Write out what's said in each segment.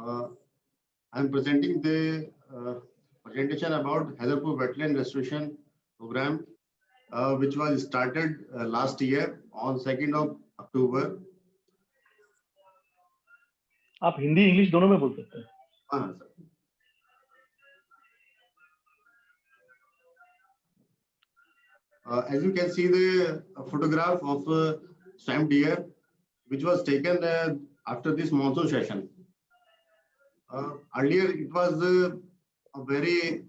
Uh, I'm presenting the presentation about Hadarpur Wetland Restoration Program, which was started last year on 2nd of October. आप Hindi English दोनों में बोल सकते हैं. हाँ sir. As you can see the photograph of swamp deer, which was taken after this monsoon session. Earlier, it was a very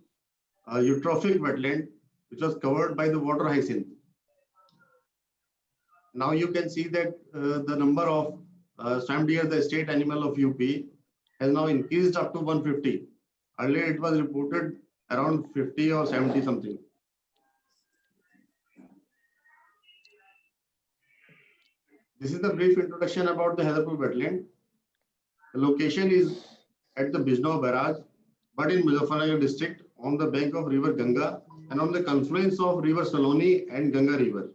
eutrophic wetland, which was covered by the water hyacinth. Now you can see that the number of swamp deer, the state animal of UP, has now increased up to 150. Earlier, it was reported around 50 or 70 something. This is the brief introduction about the Hadarpur wetland. The location is at the Bijnor Barrage, but in Muzaffarnagar district on the bank of river Ganga and on the confluence of river Saloni and Ganga river.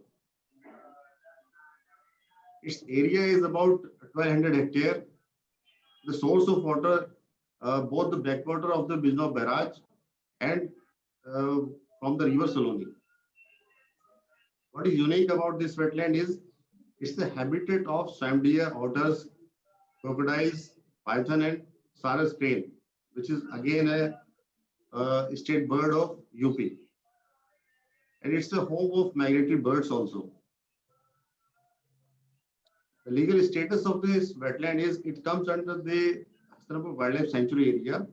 Its area is about 1200 hectares. The source of water, both the backwater of the Bijnor Barrage and from the river Saloni. What is unique about this wetland is it's the habitat of swamp deer, otters, crocodiles, python, and Sarus crane, which is again a state bird of UP. And it's the home of migratory birds also. The legal status of this wetland is it comes under the Hastinapur Wildlife Sanctuary area.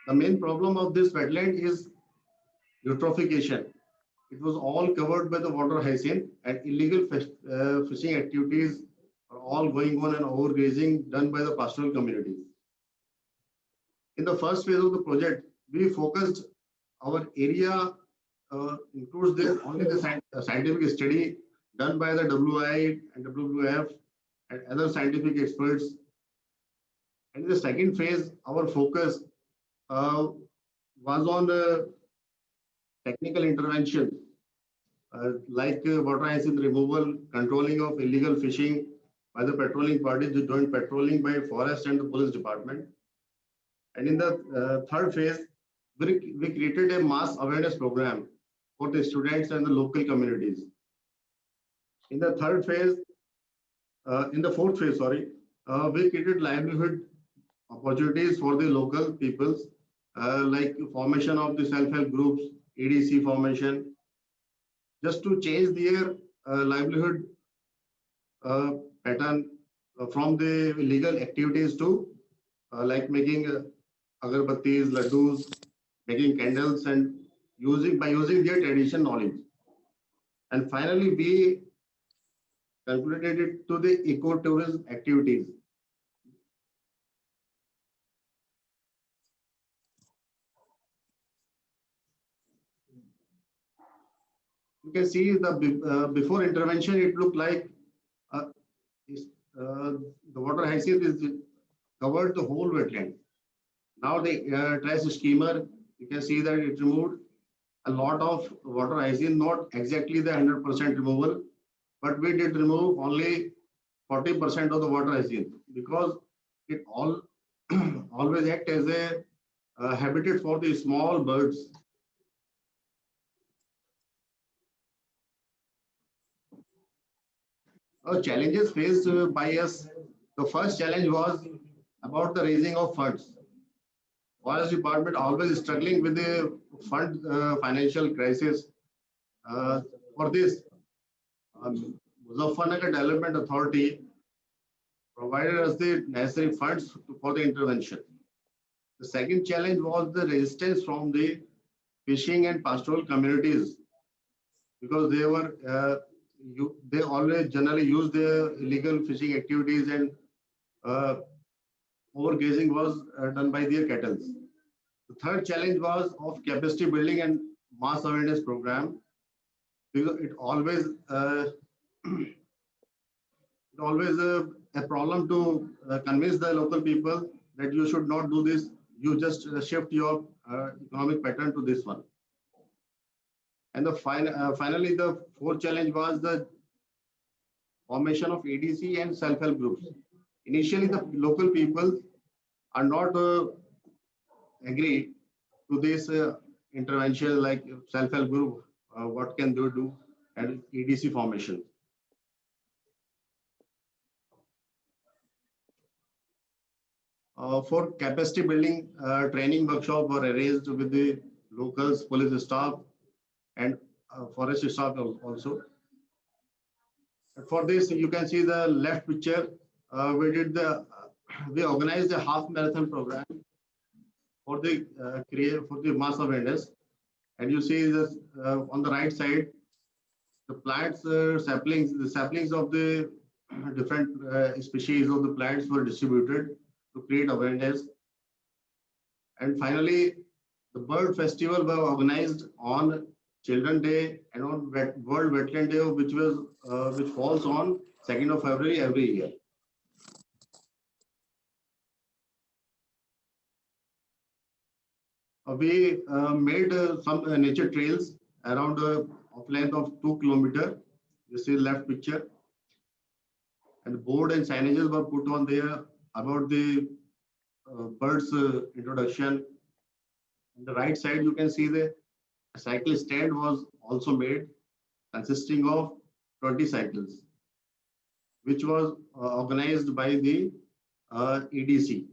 The main problem of this wetland is eutrophication. It was all covered by the water hyacinth, and illegal fishing activities are all going on and overgrazing done by the pastoral communities. In the first phase of the project, we focused our area includes only the scientific study done by the WI and WWF and other scientific experts. And in the second phase, our focus was on technical intervention like water hyacinth removal, controlling of illegal fishing by the patrolling parties, the joint patrolling by forest and the police department. And in the third phase, we created a mass awareness program for the students and the local communities. In the third phase, in the fourth phase, sorry, we created livelihood opportunities for the local peoples, like formation of the self-help groups, EDC formation, just to change their livelihood pattern from the illegal activities to like making agarbattis, laddus, making candles, and using their traditional knowledge. And finally, we calculated it to the ecotourism activities. You can see the before intervention, it looked like the water hyacinth is covered the whole wetland. Now the trash skimmer, you can see that it removed a lot of water hyacinth, not exactly the 100% removal, but we did remove only 40% of the water hyacinth because it all always act as a habitat for the small birds. Challenges faced by us. The first challenge was about the raising of funds. Forest Department always struggling with the fund financial crisis. For this, Muzaffarnagar Development Authority provided us the necessary funds for the intervention. The second challenge was the resistance from the fishing and pastoral communities because they were they always generally use the illegal fishing activities and overgrazing was done by their cattle. The third challenge was of capacity building and mass awareness program because it always a problem to convince the local people that you should not do this. You just shift your economic pattern to this one. And finally, the fourth challenge was the formation of ADC and self-help groups. Initially, the local people are not agree to this intervention like self-help group, what can they do, and EDC formation. For capacity building, training workshop were arranged with the locals, police staff, and forest staff also. For this, you can see the left picture. We organized a half marathon program for the for the mass awareness, and you see this on the right side, the plants saplings, the saplings of the different species of the plants were distributed to create awareness. And finally, the bird festival were organized on Children Day and on World Wetland Day, which falls on 2nd of February every year. We made some nature trails around of length of 2 kilometers. You see left picture. And the board and signages were put on there about the birds introduction. On the right side, you can see the cycle stand was also made, consisting of 20 cycles, which was organized by the EDC,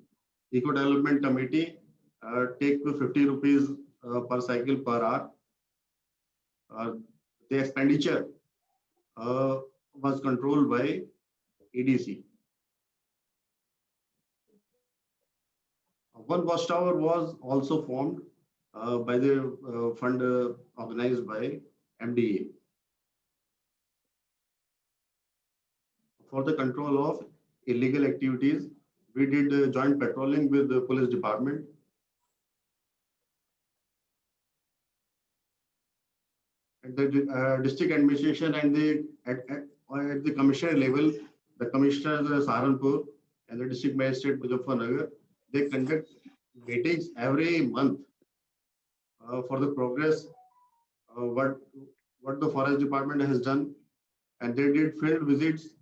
Eco Development Committee, take 50 rupees per cycle per hour. The expenditure was controlled by EDC. One watchtower was also formed by the fund organized by MDA for the control of illegal activities. We did joint patrolling with the police department. At the district administration and at the commissioner level, the commissioners Saharanpur and the district magistrate Muzaffarnagar, they conduct meetings every month for the progress, what the forest department has done, and they did field visits.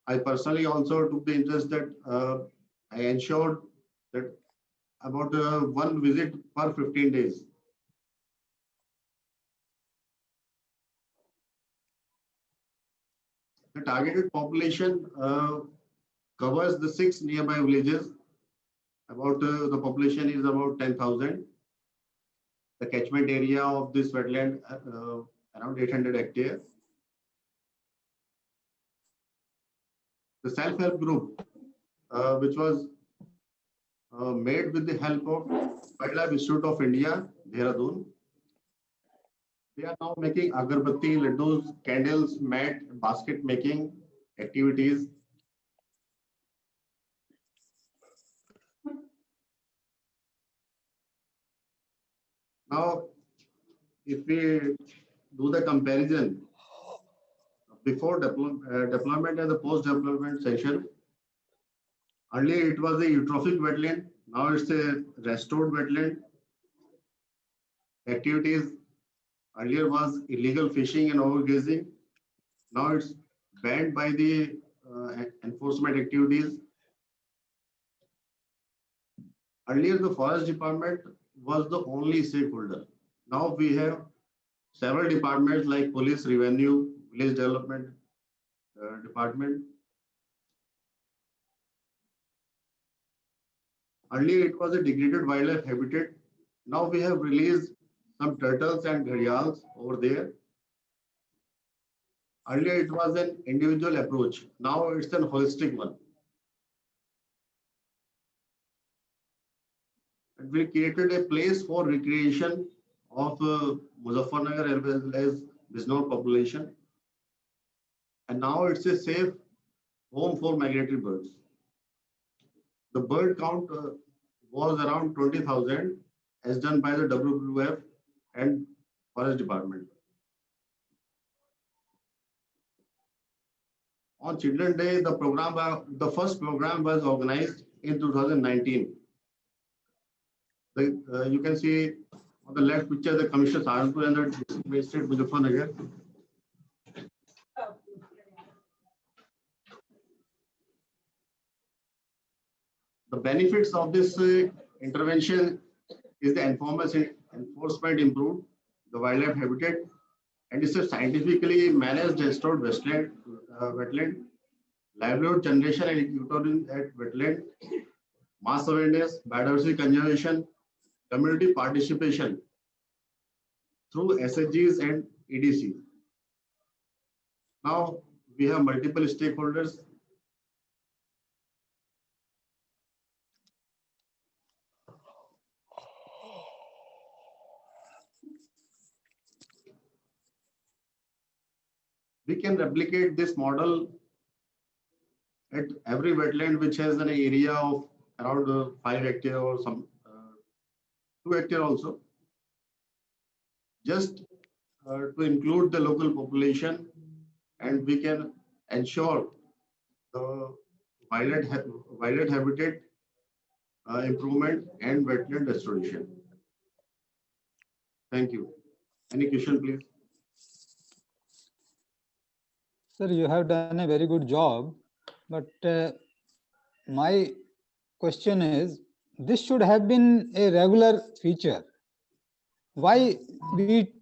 I personally also took the interest that I ensured that about one visit per 15 days. The targeted population covers the 6 nearby villages. About the population is about 10,000. The catchment area of this wetland around 800 hectares. The self-help group, which was made with the help of Wildlife Institute of India, Dehradun. They are now making agarbatti, laddus, candles, mat, basket making activities. Now, if we do the comparison before deployment and the post-deployment session, earlier it was a eutrophic wetland, now it's a restored wetland. Activities earlier was illegal fishing and overgrazing, now it's banned by the enforcement activities. Earlier, the forest department was the only stakeholder. Now we have several departments like police, revenue, village development department. Earlier, it was a degraded wildlife habitat. Now we have released some turtles and gharials over there. Earlier, it was an individual approach. Now it's an holistic one. And we created a place for recreation of Muzaffarnagar as well as Bijnor population. And now it's a safe home for migratory birds. The bird count was around 20,000 as done by the WWF and Forest Department. On Children's Day, the first program was organized in 2019. You can see On the left picture, the Commissioner Saharanpur and the District Magistrate Muzaffarnagar. The benefits of this intervention is the enforcement improved, the wildlife habitat, and it's a scientifically managed restored wetland, livelihood generation and ecotourism at wetland, mass awareness, biodiversity conservation, community participation through SHGs and EDC. Now we have multiple stakeholders. We can replicate this model at every wetland which has an area of around 5 hectares or some 2 hectares also. Just to include the local population, and we can ensure the wildlife habitat improvement and wetland restoration. Thank you. Any question, please? Sir, you have done a very good job, but my question is, this should have been a regular feature. Why we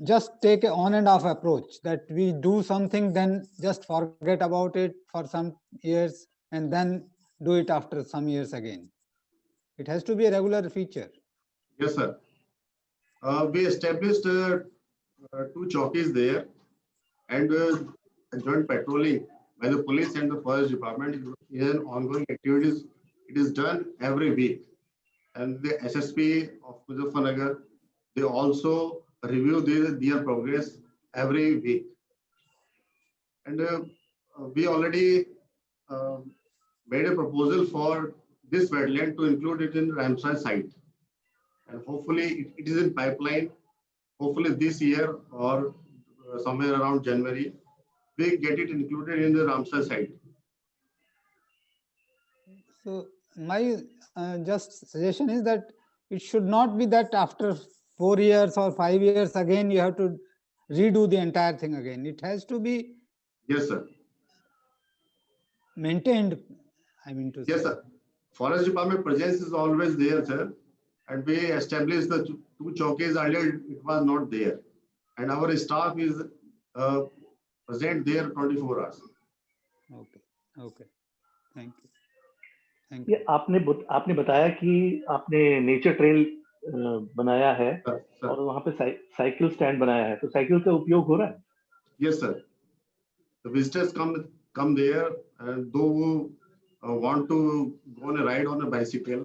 just take an on and off approach, that we do something, then just forget about it for some years and then do it after some years again? It has to be a regular feature. Yes, sir. We established 2 chowkis there, and joint patrolling by the police and the forest department is an ongoing activities. It is done every week, and the SSP of Muzaffarnagar, they also review their progress every week. And we already made a proposal for this wetland to include it in Ramsar site, and hopefully it is in pipeline. Hopefully this year or somewhere around January, we get it included in the Ramsar site. So my just suggestion is that it should not be that after 4 years or 5 years again you have to redo the entire thing again. It has to be, yes, sir, maintained. I mean to say. Yes, sir. Forest department presence is always there, sir, and we established the 2 chowkis. Earlier it was not there, and our staff is present there 24 hours. Okay. Okay. Thank you. Thank you. ये आपने बताया कि आपने nature trail बनाया है और वहाँ पे साइकिल स्टैंड बनाया है, तो साइकिल का उपयोग हो रहा है? Yes, sir. The visitors come there, and those who want to go on a ride on a bicycle,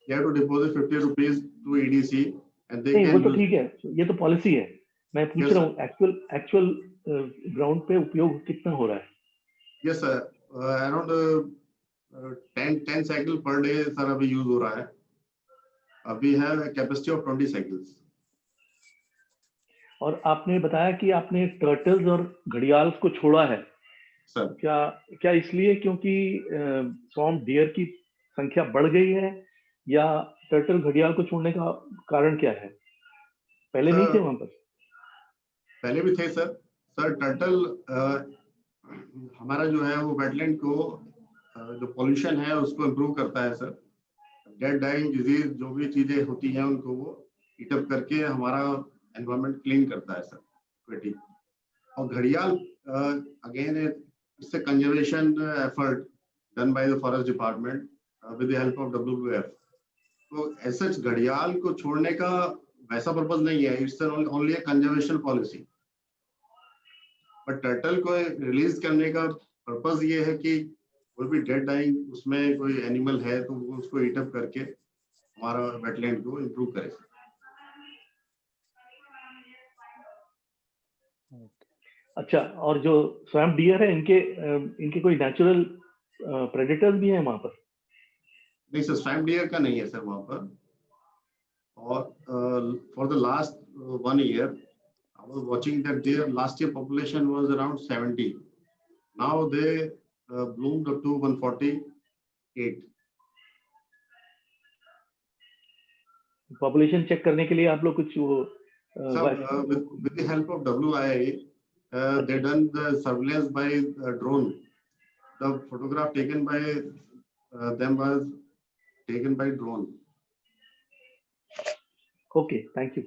they have to deposit 50 rupees to EDC, and they can. वो तो ठीक है, ये तो पॉलिसी है. मैं पूछ रहा हूँ एक्चुअल ग्राउंड पे उपयोग कितना हो रहा है? Yes, sir. Around 10 cycle per day sir अभी यूज हो रहा है. We have a capacity of 20 cycles. और आपने बताया कि आपने टर्टल्स और घड़ियाल को छोड़ा है. सर, क्या इसलिए क्योंकि स्वैम्प डियर की संख्या बढ़ गई है, या टर्टल घड़ियाल को छोड़ने का कारण क्या है? पहले नहीं थे वहां पर? पहले भी थे सर. सर टर्टल हमारा जो है वो वेटलैंड को जो पोल्यूशन है उसको इम्प्रूव करता है सर. डेड डाइंग डिजीज जो भी चीजें होती हैं उनको वो ईटअप करके हमारा एनवायरनमेंट क्लीन करता है सर. और घड़ियाल again it's a conservation effort done by the forest department with the help of WWF. तो ऐसा घड़ियाल को छोड़ने का वैसा पर्पस नहीं है. It's only a conservation policy. But turtle को रिलीज करने का पर्पस ये है कि कोई भी डेड डाइंग उसमें कोई एनिमल है तो वो उसको ईटअप करके हमारा वेटलैंड को इम्प्रूव करे. अच्छा, और जो स्वैम्प डियर है इनके कोई नेचुरल प्रेडेटर्स भी हैं वहां पर? नहीं सर, स्वैम्प डियर का नहीं है सर वहां पर. और for the last 1 year I was watching that their last year population was around 70. Now they bloomed up to 148. Population check करने के लिए आप लोग कुछ वो So, with the help of WI, they done the surveillance by drone. The photograph taken by them was taken by drone. okay, thank you.